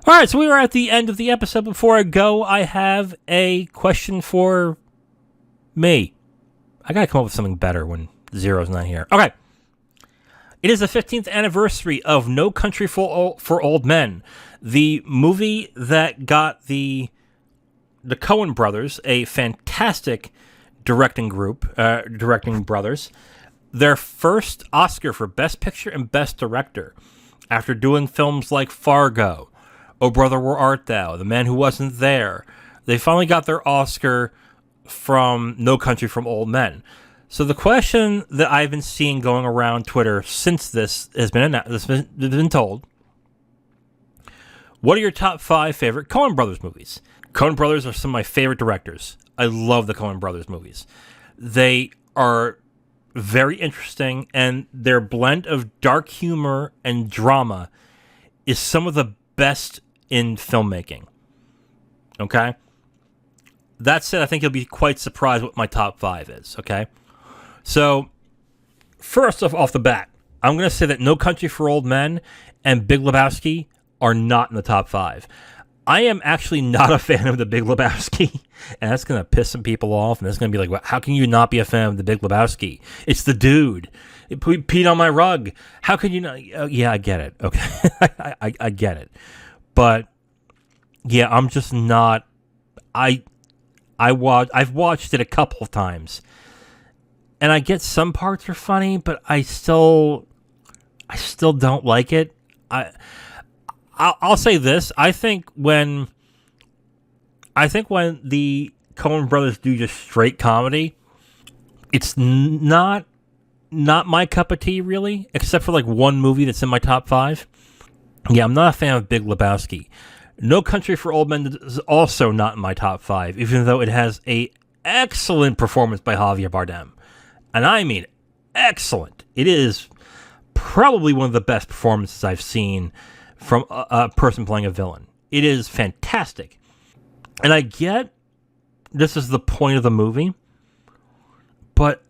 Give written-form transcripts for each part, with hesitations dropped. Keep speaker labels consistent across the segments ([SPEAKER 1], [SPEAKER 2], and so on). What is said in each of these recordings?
[SPEAKER 1] All right, so we are at the end of the episode. Before I go, I have a question for me. I gotta come up with something better when Zero's not here. Okay. It is the 15th anniversary of No Country for Old Men, the movie that got the Coen Brothers, a fantastic directing brothers, their first Oscar for Best Picture and Best Director, after doing films like Fargo, Oh Brother, Where Art Thou?, The Man Who Wasn't There. They finally got their Oscar from No Country for Old Men. So the question that I've been seeing going around Twitter since this has been told, what are your top 5 favorite Coen Brothers movies? Coen Brothers are some of my favorite directors. I love the Coen Brothers movies. They are very interesting, and their blend of dark humor and drama is some of the best in filmmaking. Okay? That said, I think you'll be quite surprised what my top 5 is. Okay? So, first off the bat, I'm going to say that No Country for Old Men and Big Lebowski are not in the top 5. I am actually not a fan of The Big Lebowski, and that's going to piss some people off, and it's going to be like, well, how can you not be a fan of The Big Lebowski? It's the dude. It peed on my rug. How can you not? Oh, yeah, I get it. Okay. I get it. But, yeah, I'm just not... I've watched it a couple of times, and I get some parts are funny, but I still don't like it. I'll say this. I think when the Coen Brothers do just straight comedy, it's not my cup of tea, really, except for like one movie that's in my top 5. Yeah, I'm not a fan of Big Lebowski. No Country for Old Men is also not in my top 5, even though it has a excellent performance by Javier Bardem. And I mean excellent. It is probably one of the best performances I've seen from a person playing a villain. It is fantastic. And I get this is the point of the movie, but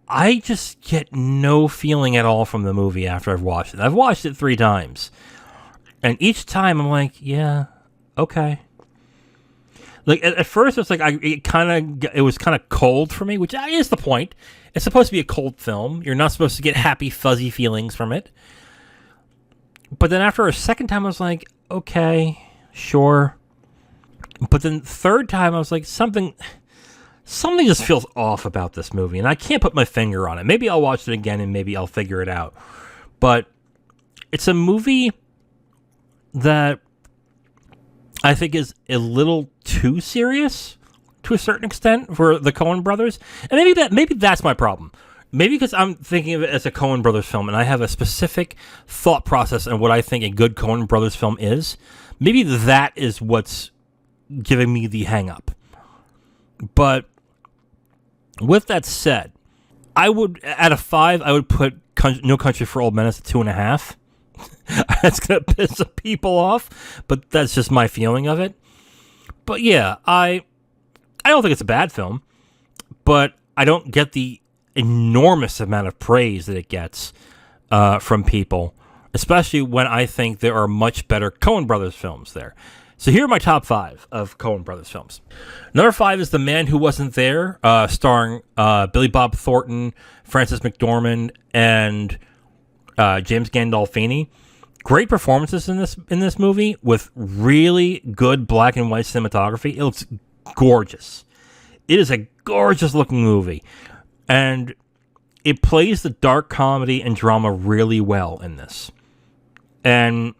[SPEAKER 1] I just get no feeling at all from the movie after I've watched it. I've watched it 3 times. And each time I'm like, yeah, okay. Like at first it's like it was kind of cold for me, which is the point. It's supposed to be a cold film. You're not supposed to get happy, fuzzy feelings from it. But then after a second time, I was like, okay, sure. But then third time, I was like, something just feels off about this movie, and I can't put my finger on it. Maybe I'll watch it again, and maybe I'll figure it out. But it's a movie that I think is a little too serious to a certain extent for the Coen Brothers, and maybe that's my problem. Maybe because I'm thinking of it as a Coen Brothers film, and I have a specific thought process on what I think a good Coen Brothers film is. Maybe that is what's giving me the hang-up. But with that said, I would, out of 5, I would put No Country for Old Men as a 2.5. That's going to piss some people off, but that's just my feeling of it. But yeah, I don't think it's a bad film, but I don't get the enormous amount of praise that it gets from people, especially when I think there are much better Coen Brothers films there. So here are my top 5 of Coen Brothers films. Number 5 is The Man Who Wasn't There, starring Billy Bob Thornton, Frances McDormand, and James Gandolfini. Great performances in this movie with really good black and white cinematography. It looks gorgeous. It is a gorgeous looking movie. And it plays the dark comedy and drama really well in this. And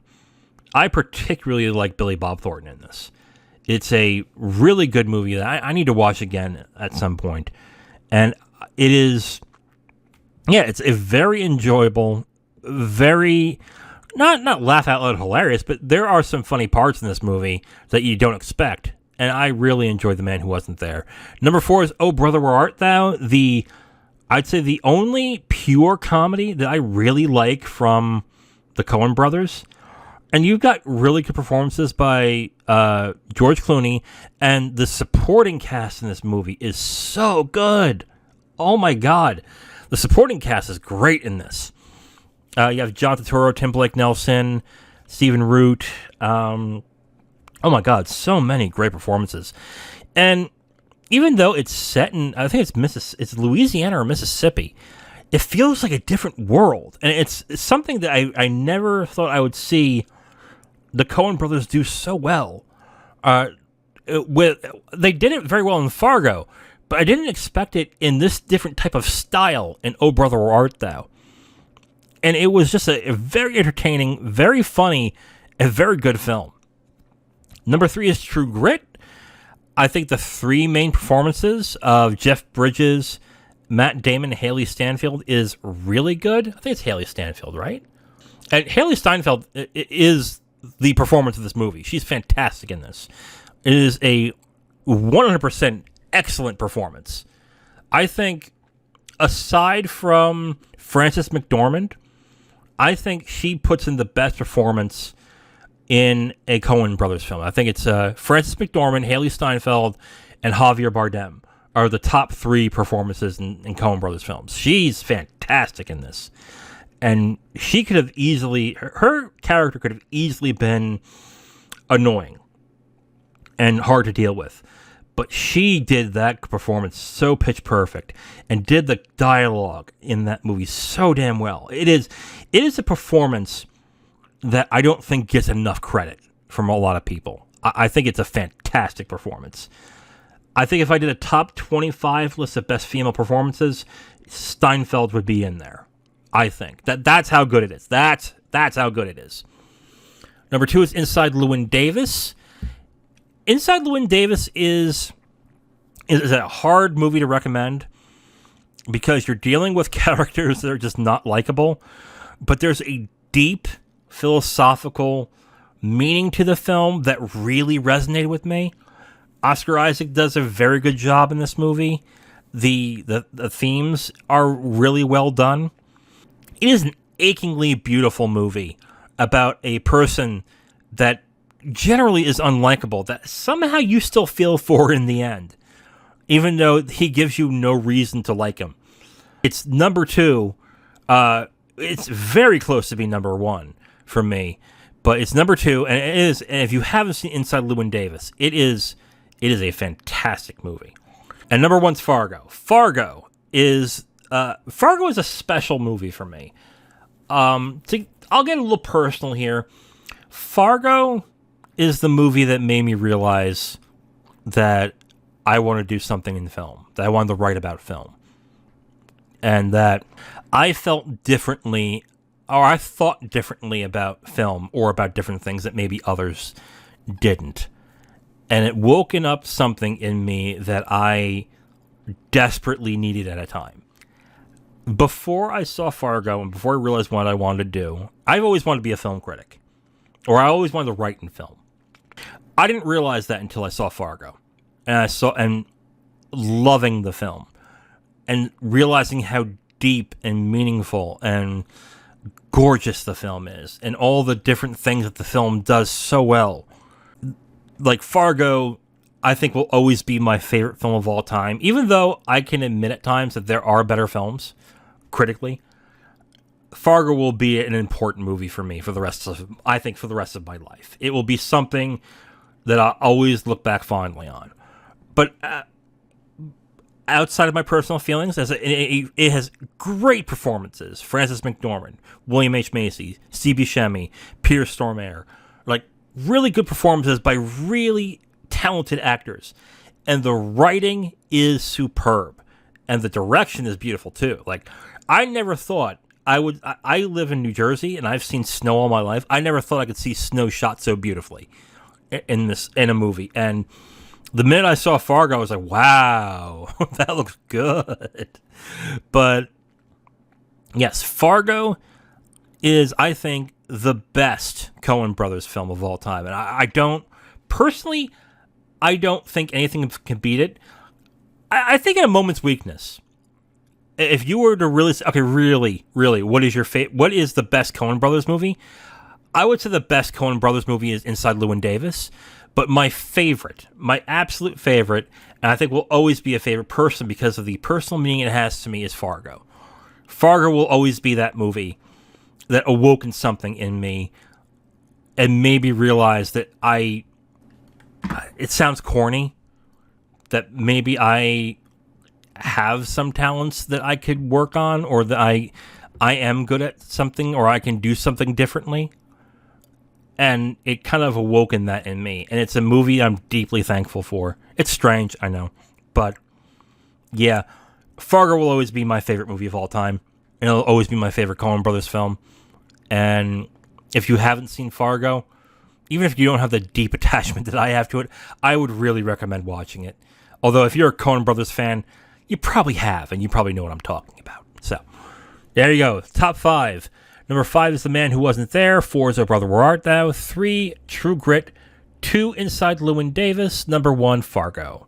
[SPEAKER 1] I particularly like Billy Bob Thornton in this. It's a really good movie that I need to watch again at some point. And it is, yeah, it's a very enjoyable, very, not laugh out loud hilarious, but there are some funny parts in this movie that you don't expect. And I really enjoyed The Man Who Wasn't There. Number 4 is Oh Brother, Where Art Thou? I'd say the only pure comedy that I really like from the Coen Brothers. And you've got really good performances by George Clooney, and the supporting cast in this movie is so good. Oh my God. The supporting cast is great in this. You have John Turturro, Tim Blake Nelson, Stephen Root, Oh my God, so many great performances. And even though it's set in, I think it's Louisiana or Mississippi, it feels like a different world. And it's something that I never thought I would see the Coen brothers do so well. They did it very well in Fargo, but I didn't expect it in this different type of style in Oh Brother Where Art Thou. And it was just a very entertaining, very funny, a very good film. Number 3 is True Grit. I think the 3 main performances of Jeff Bridges, Matt Damon, and Haley Stanfield is really good. I think it's Haley Stanfield, right? And Haley Steinfeld is the performance of this movie. She's fantastic in this. It is a 100% excellent performance. I think, aside from Frances McDormand, I think she puts in the best performance in a Coen Brothers film. I think it's Frances McDormand, Haley Steinfeld, and Javier Bardem are the top 3 performances in Coen Brothers films. She's fantastic in this. And she could have easily, her character could have easily been annoying and hard to deal with. But she did that performance so pitch perfect and did the dialogue in that movie so damn well. It is a performance that I don't think gets enough credit from a lot of people. I think it's a fantastic performance. I think if I did a top 25 list of best female performances, Steinfeld would be in there. I think that's how good it is. That's how good it is. Number 2 is Inside Llewyn Davis. Inside Llewyn Davis is a hard movie to recommend because you're dealing with characters that are just not likable, but there's a deep philosophical meaning to the film that really resonated with me. Oscar Isaac does a very good job in this movie. The themes are really well done. It is an achingly beautiful movie about a person that generally is unlikable, that somehow you still feel for in the end, even though he gives you no reason to like him. It's number 2. It's very close to being number 1 for me, but it's number 2, and it is. And if you haven't seen Inside Llewyn Davis, it is a fantastic movie. And number 1's Fargo. Fargo is a special movie for me. I'll get a little personal here. Fargo is the movie that made me realize that I want to do something in film, that I wanted to write about film, and that I felt differently, or I thought differently about film or about different things that maybe others didn't. And it woken up something in me that I desperately needed at a time. Before I saw Fargo and before I realized what I wanted to do, I've always wanted to be a film critic, or I always wanted to write in film. I didn't realize that until I saw Fargo, and loving the film, and realizing how deep and meaningful and gorgeous the film is, and all the different things that the film does so well. Like Fargo, I think will always be my favorite film of all time, even though I can admit at times that there are better films, critically. Fargo will be an important movie for me for the rest of my life. It will be something that I'll always look back fondly on. But outside of my personal feelings, it has great performances. Frances McDormand, William H. Macy, C.B. Buscemi, Peter Stormare, like really good performances by really talented actors. And the writing is superb. And the direction is beautiful too. Like, I never thought I live in New Jersey and I've seen snow all my life. I never thought I could see snow shot so beautifully in a movie. And the minute I saw Fargo, I was like, wow, that looks good. But yes, Fargo is, I think, the best Coen Brothers film of all time. And I don't think anything can beat it. I think in a moment's weakness, if you were to really, what is the best Coen Brothers movie? I would say the best Coen Brothers movie is Inside Llewyn Davis. But my absolute favorite, and I think will always be a favorite person because of the personal meaning it has to me, is Fargo. Fargo will always be that movie that awoken something in me and made me realize that I it sounds corny, that maybe I have some talents that I could work on, or that I am good at something, or I can do something differently. And it kind of awoken that in me. And it's a movie I'm deeply thankful for. It's strange, I know. But, yeah, Fargo will always be my favorite movie of all time. And it'll always be my favorite Coen Brothers film. And if you haven't seen Fargo, even if you don't have the deep attachment that I have to it, I would really recommend watching it. Although, if you're a Coen Brothers fan, you probably have, and you probably know what I'm talking about. So, there you go. Top 5. Number 5 is The Man Who Wasn't There. 4 is Oh Brother, Where Art Thou? 3, True Grit. 2, Inside Llewyn Davis. Number 1, Fargo.